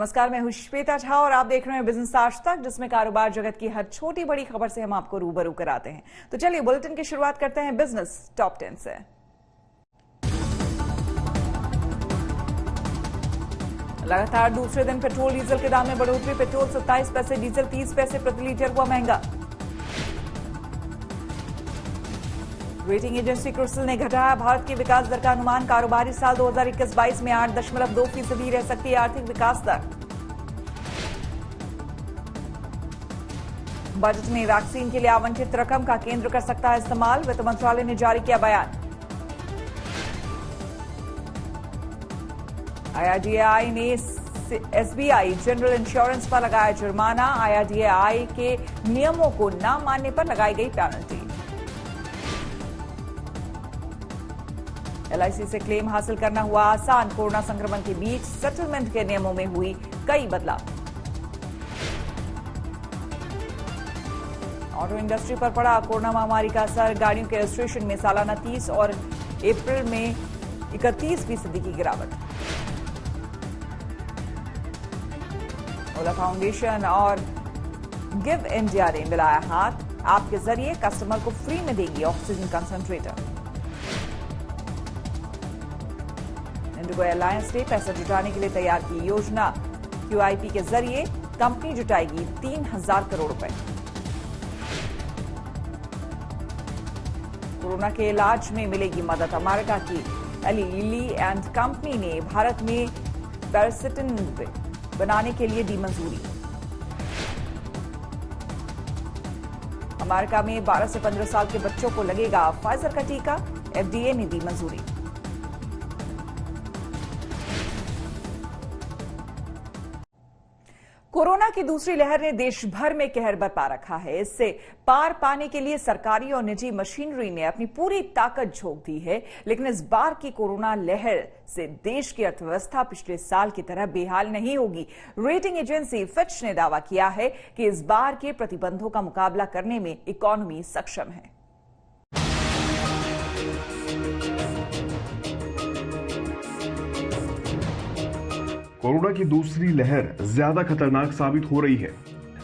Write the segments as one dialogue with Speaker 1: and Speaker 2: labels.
Speaker 1: नमस्कार, मैं हूं श्वेता झा और आप देख रहे हैं बिजनेस आज तक, जिसमें कारोबार जगत की हर छोटी बड़ी खबर से हम आपको रूबरू कराते हैं। तो चलिए बुलेटिन की शुरुआत करते हैं बिजनेस टॉप 10 से। लगातार दूसरे दिन पेट्रोल डीजल के दाम में बढ़ोतरी। पेट्रोल 27 पैसे, डीजल 30 पैसे प्रति लीटर हुआ महंगा। रेटिंग एजेंसी क्रिसिल ने घटाया भारत की विकास दर का अनुमान। कारोबारी साल 2021-22 में 8.2% रह सकती है आर्थिक विकास दर। बजट में वैक्सीन के लिए आवंटित रकम का केंद्र कर सकता है इस्तेमाल। वित्त मंत्रालय ने जारी किया बयान। IRDAI ने SBI जनरल इंश्योरेंस पर लगाया जुर्माना। IRDAI के नियमों को न मानने पर लगाई गई पेनल्टी। LIC से क्लेम हासिल करना हुआ आसान। कोरोना संक्रमण के बीच सेटलमेंट के नियमों में हुई कई बदलाव। ऑटो इंडस्ट्री पर पड़ा कोरोना महामारी का असर। गाड़ियों के रजिस्ट्रेशन में सालाना 30 और अप्रैल में 31% की गिरावट। ओला फाउंडेशन और गिव इंडिया ने मिलाया हाथ। ऐप के जरिए कस्टमर को फ्री में देगी ऑक्सीजन कंसंट्रेटर। इंडिगो एयरलाइंस ने पैसा जुटाने के लिए तैयार की योजना। QIP के जरिए कंपनी जुटाएगी 3000 करोड़ रुपए। कोरोना के इलाज में मिलेगी मदद। अमेरिका की एली लिली एंड कंपनी ने भारत में पैरासिटिन बनाने के लिए दी मंजूरी। अमेरिका में 12 से 15 साल के बच्चों को लगेगा फाइजर का टीका। FDA ने दी मंजूरी। कोरोना की दूसरी लहर ने देश भर में कहर बरपा रखा है। इससे पार पाने के लिए सरकारी और निजी मशीनरी ने अपनी पूरी ताकत झोंक दी है। लेकिन इस बार की कोरोना लहर से देश की अर्थव्यवस्था पिछले साल की तरह बेहाल नहीं होगी। रेटिंग एजेंसी फिच ने दावा किया है कि इस बार के प्रतिबंधों का मुकाबला करने में इकोनॉमी सक्षम है।
Speaker 2: कोरोना की दूसरी लहर ज्यादा खतरनाक साबित हो रही है।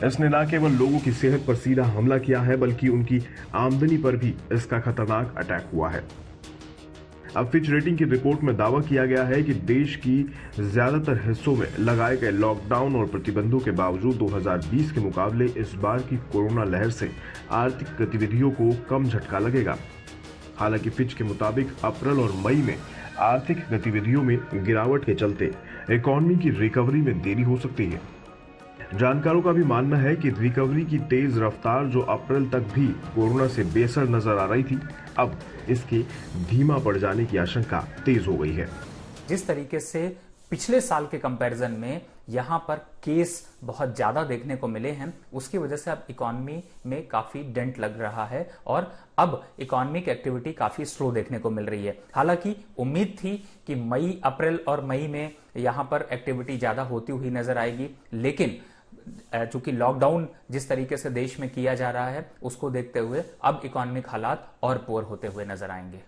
Speaker 2: इसने न केवल लोगों की सेहत पर सीधा हमला किया है, बल्कि उनकी आमदनी पर भी इसका खतरनाक अटैक हुआ है। अब फिच रेटिंग की रिपोर्ट में दावा किया गया है कि देश की ज्यादातर हिस्सों में लगाए गए लॉकडाउन और प्रतिबंधों के बावजूद 2020 के मुकाबले इस बार की कोरोना लहर से आर्थिक गतिविधियों को कम झटका लगेगा। हालांकि फिच के मुताबिक अप्रैल और मई में आर्थिक गतिविधियों में गिरावट के चलते इकोनॉमी की रिकवरी में देरी हो सकती है। जानकारों का भी मानना है कि रिकवरी की तेज रफ्तार, जो अप्रैल तक भी कोरोना से बेअसर नजर आ रही थी, अब इसके धीमा पड़ जाने की आशंका तेज हो गई है।
Speaker 3: जिस तरीके से पिछले साल के कंपैरिजन में यहां पर केस बहुत ज्यादा देखने को मिले हैं, उसकी वजह से अब इकोनॉमी में काफी डेंट लग रहा है और अब इकोनॉमिक एक्टिविटी काफी स्लो देखने को मिल रही है। हालांकि उम्मीद थी कि मई, अप्रैल और मई में यहां पर एक्टिविटी ज्यादा होती हुई नजर आएगी, लेकिन चूंकि लॉकडाउन जिस तरीके से देश में किया जा रहा है, उसको देखते हुए अब इकोनॉमिक हालात और पुअर होते हुए नजर आएंगे।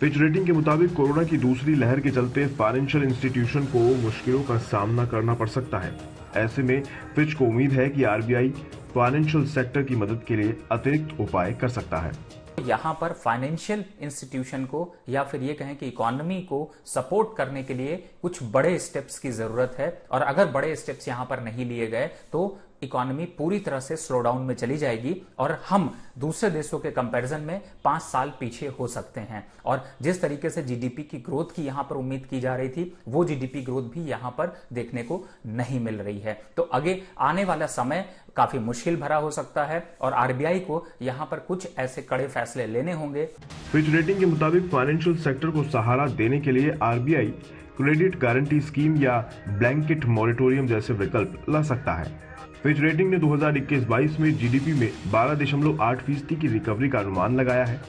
Speaker 2: फिच रेटिंग के मुताबिक कोरोना की दूसरी लहर के चलते फाइनेंशियल इंस्टीट्यूशन को मुश्किलों का सामना करना पड़ सकता है। ऐसे में फिच को उम्मीद है कि RBI फाइनेंशियल सेक्टर की मदद के लिए अतिरिक्त उपाय कर सकता है।
Speaker 3: यहां पर फाइनेंशियल इंस्टीट्यूशन को या फिर ये कहें कि इकोनॉमी को सपोर्ट करने के लिए कुछ बड़े स्टेप्स की जरूरत है, और अगर बड़े स्टेप्स यहां पर नहीं लिए गए तो इकोनॉमी पूरी तरह से स्लो डाउन में चली जाएगी और हम दूसरे देशों के कंपैरिजन में 5 साल पीछे हो सकते हैं। और जिस तरीके से जीडीपी की ग्रोथ की यहां पर उम्मीद की जा रही थी, वो जीडीपी ग्रोथ भी यहां पर देखने को नहीं मिल रही है। तो आगे आने वाला समय काफी मुश्किल भरा हो सकता है और RBI को यहां पर कुछ ऐसे कड़े फैसले लेने होंगे।
Speaker 2: फिच रेटिंग के मुताबिक फाइनेंशियल सेक्टर को सहारा देने के लिए RBI क्रेडिट गारंटी स्कीम या ब्लैंकेट मॉरेटोरियम जैसे विकल्प ला सकता है। फिच रेटिंग ने 2021-22 में जीडीपी में 12.8% की रिकवरी का अनुमान लगाया है।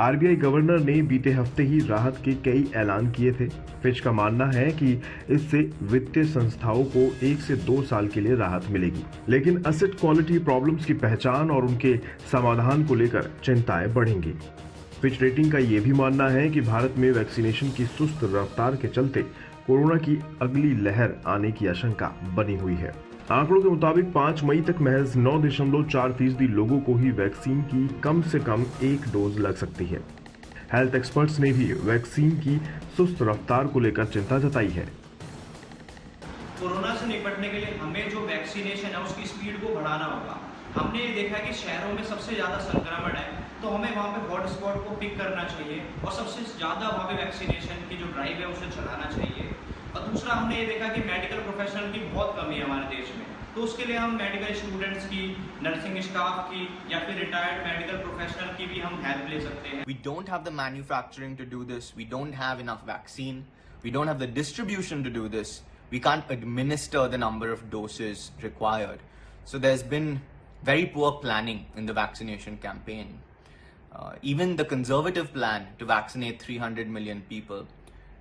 Speaker 2: RBI गवर्नर ने बीते हफ्ते ही राहत के कई ऐलान किए थे। फिच का मानना है कि इससे वित्तीय संस्थाओं को 1 से 2 साल के लिए राहत मिलेगी, लेकिन एसेट क्वालिटी प्रॉब्लम्स की पहचान और उनके समाधान को लेकर चिंताएं बढ़ेंगी। फिच रेटिंग का यह भी मानना है कि भारत में वैक्सीनेशन की सुस्त रफ्तार के चलते कोरोना की अगली लहर आने की आशंका बनी हुई है। आंकड़ों के मुताबिक 5 मई तक महज 9.4% लोगों को ही वैक्सीन की कम से कम एक डोज लग सकती है। हेल्थ एक्सपर्ट्स ने भी वैक्सीन की सुस्त रफ्तार को लेकर चिंता जताई है।
Speaker 4: कोरोना से निपटने के लिए हमें जो वैक्सीनेशन है उसकी स्पीड को बढ़ाना होगा। हमने ये देखा है कि शहरों में सबसे ज़्यादा संक्रमण है, तो हमें वहाँ पे हॉटस्पॉट को पिक करना चाहिए और सबसे ज़्यादा वहाँ पे वैक्सीनेशन की जो ड्राइव है उसे चलाना चाहिए। और दूसरा हमने ये देखा कि मेडिकल प्रोफेशनल की बहुत कमी है हमारे देश में, तो उसके लिए हम मेडिकल स्टूडेंट्स की, नर्सिंग स्टाफ की या फिर रिटायर्ड मेडिकल प्रोफेशनल की भी हम हेल्प ले सकते हैं।
Speaker 5: We don't have the manufacturing to do this. We don't have enough vaccine. We don't have the distribution to do this. We can't administer the number of doses required. So there's been very poor planning in the vaccination campaign. Even the conservative plan to vaccinate 300 million people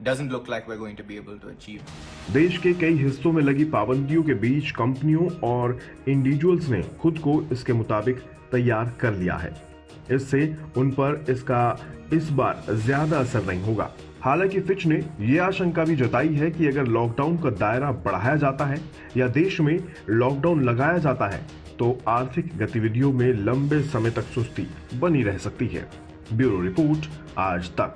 Speaker 5: doesn't look like we're going to be able to achieve.
Speaker 2: देश के कई हिस्सों में लगी पाबंदियों के बीच कंपनियों और इंडिविजुअल्स ने खुद को इसके मुताबिक तैयार कर लिया है। इससे उन पर इसका इस बार ज्यादा असर नहीं होगा। हालांकि फिच ने यह आशंका भी जताई है कि अगर लॉकडाउन का दायरा बढ़ाया जाता है या देश में लॉकडाउन लगाया जाता है तो आर्थिक गतिविधियों में लंबे समय तक सुस्ती बनी रह सकती है। ब्यूरो रिपोर्ट, आज तक।